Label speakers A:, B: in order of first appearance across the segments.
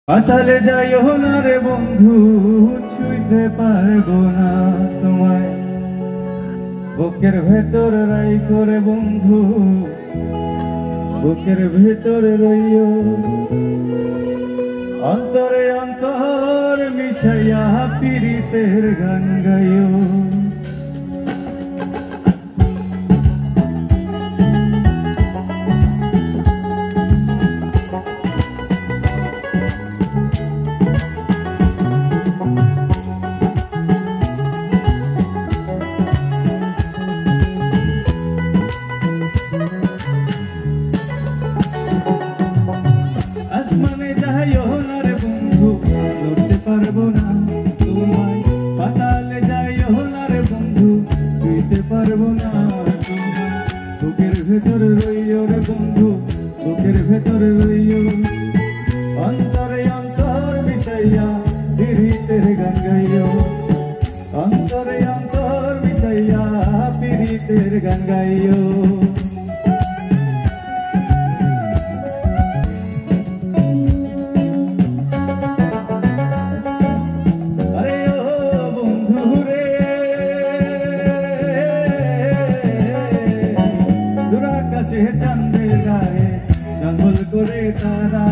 A: পাতালে যাইও না রে বন্ধু, ছুঁইতে পারবো না তোমায়। বুকের ভেতর রাই করে বন্ধু, বুকের ভেতর রইও। অন্তরে অন্তর মিশাইয়া পীড়িতের গান গাইও। আসমানে যাইও না রে বন্ধু, ধরতে পারবো না তোমায়। পাতালে যাইও না রে বন্ধু, ছুঁইতে পারবো না তোমায়। বুকের ভেতর রইও রে বন্ধু, বুকের ভেতর রইও। অন্তরে অন্তর মিশাইয়া পীড়িতের গান গাইও। অন্তরে অন্তর মিশাইয়া পীড়িতের গান গাইও। চাঁদের গায়ে জঙ্গল করে তারা,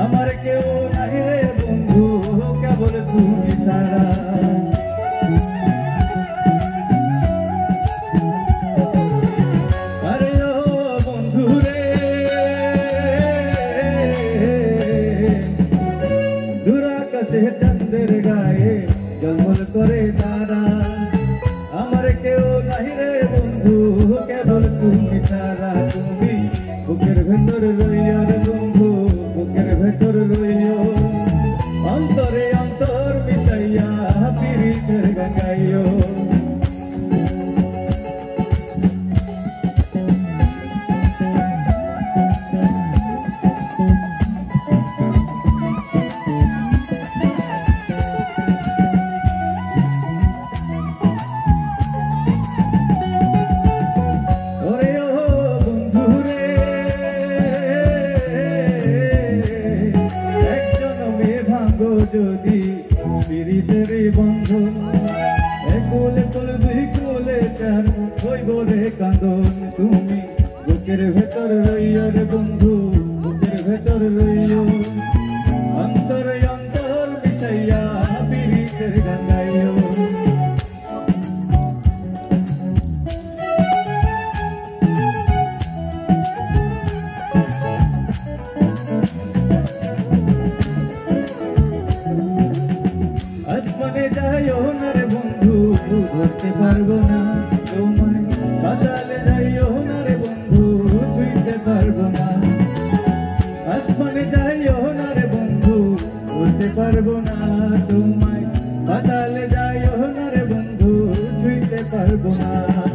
A: আমার কেউ নাই রে বন্ধু, কেবল তুমি ছাড়া। আরে ও বন্ধু রে, দূর আকাশে চাঁদের গায়ে জঙ্গল করে তারা, আমার কেউ নাই রে বন্ধু, কেবল তুমি ছাড়া। তুমি বুকের ভেতর রইও রে বন্ধু, বুকের ভেতর রইও। অন্তরে অন্তর মিশাইয়া পীড়িতের গান গাইও। যদি পীড়িতের বন্ধন, একুল কুল দুই কুলে চার হইব রে কাঁদন। তুমি বুকের ভেতর রইও রে বন্ধু, বুকের ভেতর রইও। অন্তরে অন্তর মিশাইয়া পীড়িতের গান গাইও। আসমানে যাইও না রে বন্ধু, ধরতে পারবো না তোমায়। পাতালে যাইও না রে বন্ধু, ছুঁইতে পারবো না। আসমানে যাইও না রে বন্ধু, ধরতে পারবো না তোমায়। পাতালে যাইও না রে বন্ধু, ছুঁইতে পারবো না।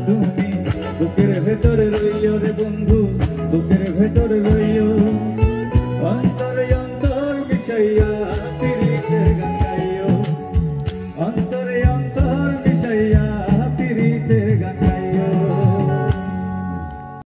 A: তুমি বুকের ভেতরে